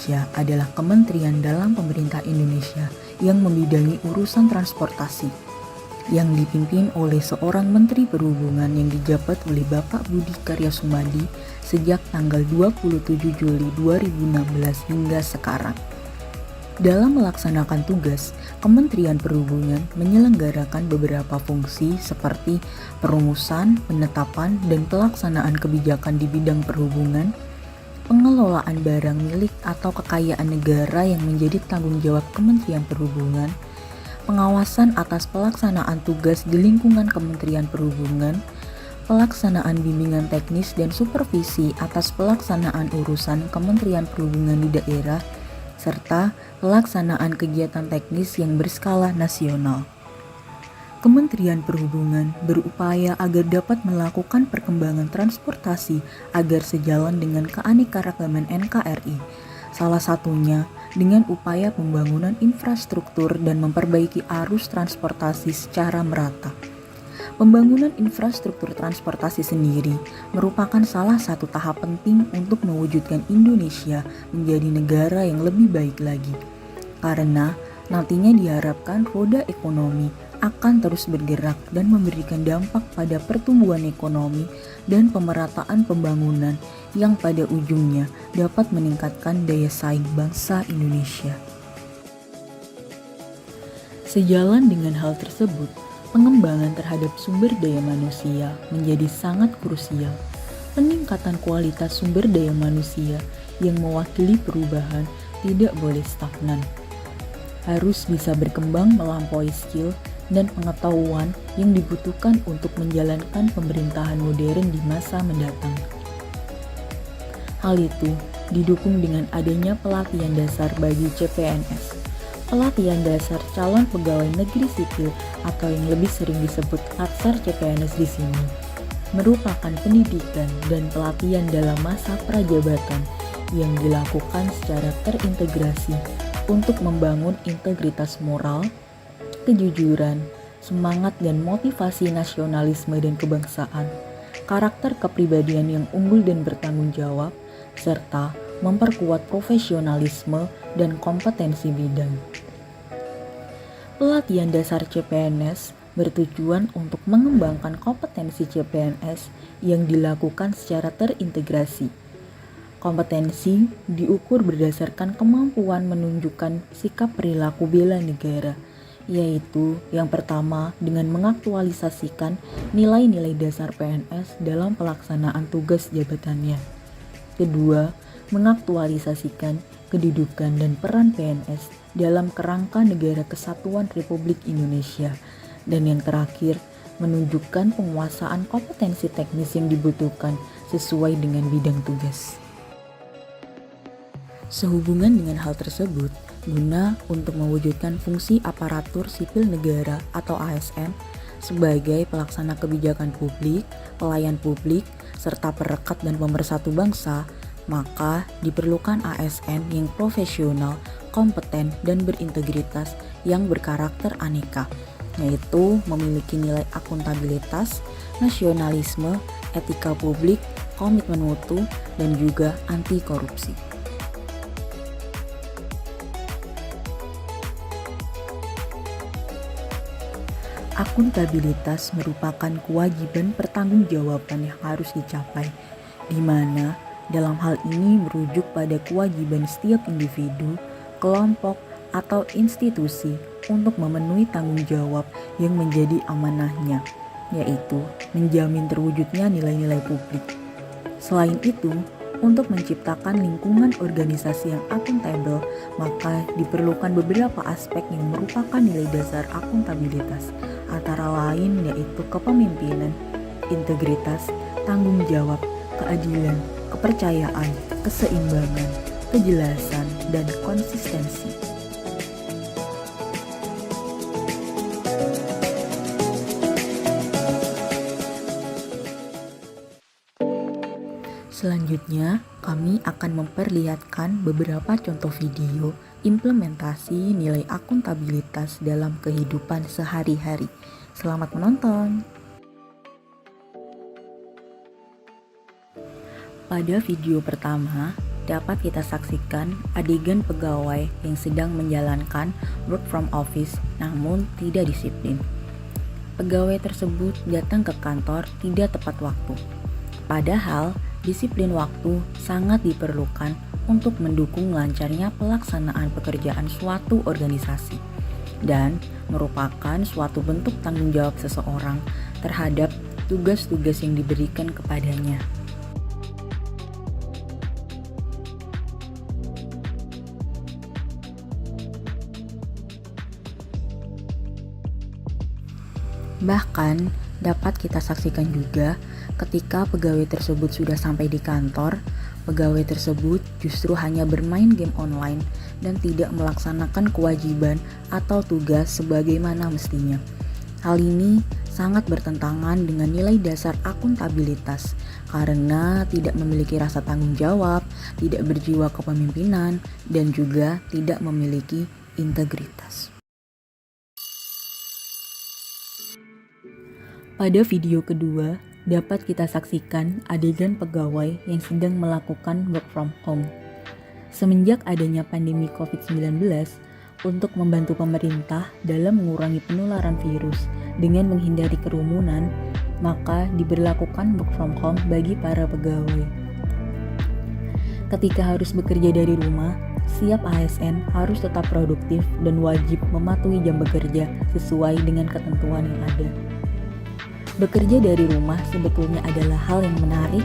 Indonesia adalah kementerian dalam pemerintah Indonesia yang membidangi urusan transportasi, yang dipimpin oleh seorang Menteri Perhubungan yang dijabat oleh Bapak Budi Karya Sumadi sejak tanggal 27 Juli 2016 hingga sekarang. Dalam melaksanakan tugas, Kementerian Perhubungan menyelenggarakan beberapa fungsi seperti perumusan, penetapan, dan pelaksanaan kebijakan di bidang perhubungan, pengelolaan barang milik atau kekayaan negara yang menjadi tanggung jawab Kementerian Perhubungan, pengawasan atas pelaksanaan tugas di lingkungan Kementerian Perhubungan, pelaksanaan bimbingan teknis dan supervisi atas pelaksanaan urusan Kementerian Perhubungan di daerah, serta pelaksanaan kegiatan teknis yang berskala nasional. Kementerian Perhubungan berupaya agar dapat melakukan perkembangan transportasi agar sejalan dengan keanekaragaman NKRI, salah satunya dengan upaya pembangunan infrastruktur dan memperbaiki arus transportasi secara merata. Pembangunan infrastruktur transportasi sendiri merupakan salah satu tahap penting untuk mewujudkan Indonesia menjadi negara yang lebih baik lagi. Karena nantinya diharapkan roda ekonomi akan terus bergerak dan memberikan dampak pada pertumbuhan ekonomi dan pemerataan pembangunan yang pada ujungnya dapat meningkatkan daya saing bangsa Indonesia. Sejalan dengan hal tersebut, pengembangan terhadap sumber daya manusia menjadi sangat krusial. Peningkatan kualitas sumber daya manusia yang mewakili perubahan tidak boleh stagnan. Harus bisa berkembang melampaui skill dan pengetahuan yang dibutuhkan untuk menjalankan pemerintahan modern di masa mendatang. Hal itu didukung dengan adanya pelatihan dasar bagi CPNS. Pelatihan dasar calon pegawai negeri sipil atau yang lebih sering disebut Latsar CPNS di sini merupakan pendidikan dan pelatihan dalam masa prajabatan yang dilakukan secara terintegrasi untuk membangun integritas moral, kejujuran, semangat dan motivasi nasionalisme dan kebangsaan, karakter kepribadian yang unggul dan bertanggung jawab, serta memperkuat profesionalisme dan kompetensi bidang. Pelatihan dasar CPNS bertujuan untuk mengembangkan kompetensi CPNS yang dilakukan secara terintegrasi. Kompetensi diukur berdasarkan kemampuan menunjukkan sikap perilaku bela negara, yaitu yang pertama dengan mengaktualisasikan nilai-nilai dasar PNS dalam pelaksanaan tugas jabatannya. Kedua, mengaktualisasikan kedudukan dan peran PNS dalam kerangka Negara Kesatuan Republik Indonesia. Dan yang terakhir, menunjukkan penguasaan kompetensi teknis yang dibutuhkan sesuai dengan bidang tugas. Sehubungan dengan hal tersebut, guna untuk mewujudkan fungsi aparatur sipil negara atau ASN sebagai pelaksana kebijakan publik, pelayan publik, serta perekat dan pemersatu bangsa, maka diperlukan ASN yang profesional, kompeten, dan berintegritas yang berkarakter aneka, yaitu memiliki nilai akuntabilitas, nasionalisme, etika publik, komitmen mutu, dan juga anti korupsi. Akuntabilitas merupakan kewajiban pertanggungjawaban yang harus dicapai, di mana dalam hal ini merujuk pada kewajiban setiap individu, kelompok, atau institusi untuk memenuhi tanggung jawab yang menjadi amanahnya, yaitu menjamin terwujudnya nilai-nilai publik. Selain itu, untuk menciptakan lingkungan organisasi yang akuntabel, maka diperlukan beberapa aspek yang merupakan nilai dasar akuntabilitas, antara lain yaitu kepemimpinan, integritas, tanggung jawab, keadilan, kepercayaan, keseimbangan, kejelasan, dan konsistensi. Selanjutnya, kami akan memperlihatkan beberapa contoh video implementasi nilai akuntabilitas dalam kehidupan sehari-hari. Selamat menonton! Pada video pertama, dapat kita saksikan adegan pegawai yang sedang menjalankan work from office namun tidak disiplin. Pegawai tersebut datang ke kantor tidak tepat waktu. Padahal disiplin waktu sangat diperlukan untuk mendukung lancarnya pelaksanaan pekerjaan suatu organisasi dan merupakan suatu bentuk tanggung jawab seseorang terhadap tugas-tugas yang diberikan kepadanya. Bahkan dapat kita saksikan juga ketika pegawai tersebut sudah sampai di kantor, pegawai tersebut justru hanya bermain game online dan tidak melaksanakan kewajiban atau tugas sebagaimana mestinya. Hal ini sangat bertentangan dengan nilai dasar akuntabilitas karena tidak memiliki rasa tanggung jawab, tidak berjiwa kepemimpinan, dan juga tidak memiliki integritas. Pada video kedua, dapat kita saksikan adegan pegawai yang sedang melakukan work from home. Semenjak adanya pandemi COVID-19, untuk membantu pemerintah dalam mengurangi penularan virus dengan menghindari kerumunan, maka diberlakukan work from home bagi para pegawai. Ketika harus bekerja dari rumah, setiap ASN harus tetap produktif dan wajib mematuhi jam bekerja sesuai dengan ketentuan yang ada. Bekerja dari rumah sebetulnya adalah hal yang menarik,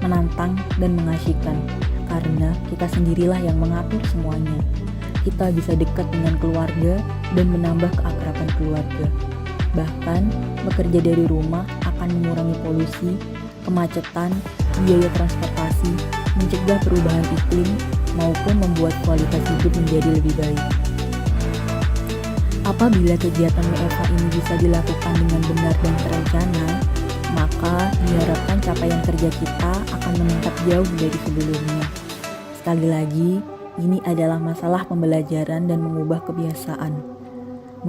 menantang, dan mengasyikkan karena kita sendirilah yang mengatur semuanya. Kita bisa dekat dengan keluarga dan menambah keakraban keluarga. Bahkan, bekerja dari rumah akan mengurangi polusi, kemacetan, biaya transportasi, mencegah perubahan iklim, maupun membuat kualitas hidup menjadi lebih baik. Apabila kegiatan WFH ini bisa dilakukan dengan benar dan terencana, maka diharapkan capaian kerja kita akan meningkat jauh dari sebelumnya. Sekali lagi, ini adalah masalah pembelajaran dan mengubah kebiasaan.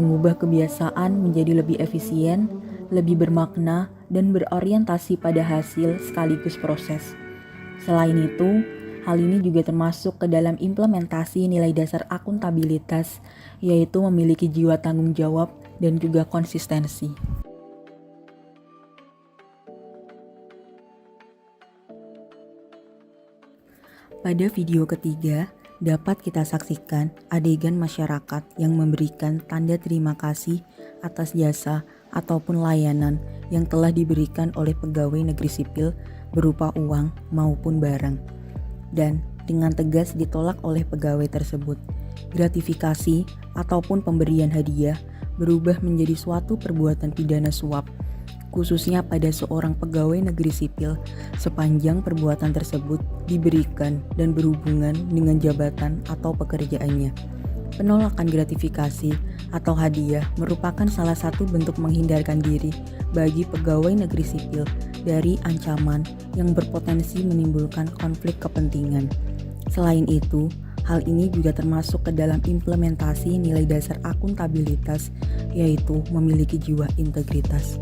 Mengubah kebiasaan menjadi lebih efisien, lebih bermakna, dan berorientasi pada hasil sekaligus proses. Selain itu, hal ini juga termasuk ke dalam implementasi nilai dasar akuntabilitas, yaitu memiliki jiwa tanggung jawab dan juga konsistensi. Pada video ketiga, dapat kita saksikan adegan masyarakat yang memberikan tanda terima kasih atas jasa ataupun layanan yang telah diberikan oleh pegawai negeri sipil berupa uang maupun barang, dan dengan tegas ditolak oleh pegawai tersebut. Gratifikasi ataupun pemberian hadiah berubah menjadi suatu perbuatan pidana suap, khususnya pada seorang pegawai negeri sipil sepanjang perbuatan tersebut diberikan dan berhubungan dengan jabatan atau pekerjaannya. Penolakan gratifikasi atau hadiah merupakan salah satu bentuk menghindarkan diri bagi pegawai negeri sipil dari ancaman yang berpotensi menimbulkan konflik kepentingan. Selain itu, hal ini juga termasuk ke dalam implementasi nilai dasar akuntabilitas, yaitu memiliki jiwa integritas.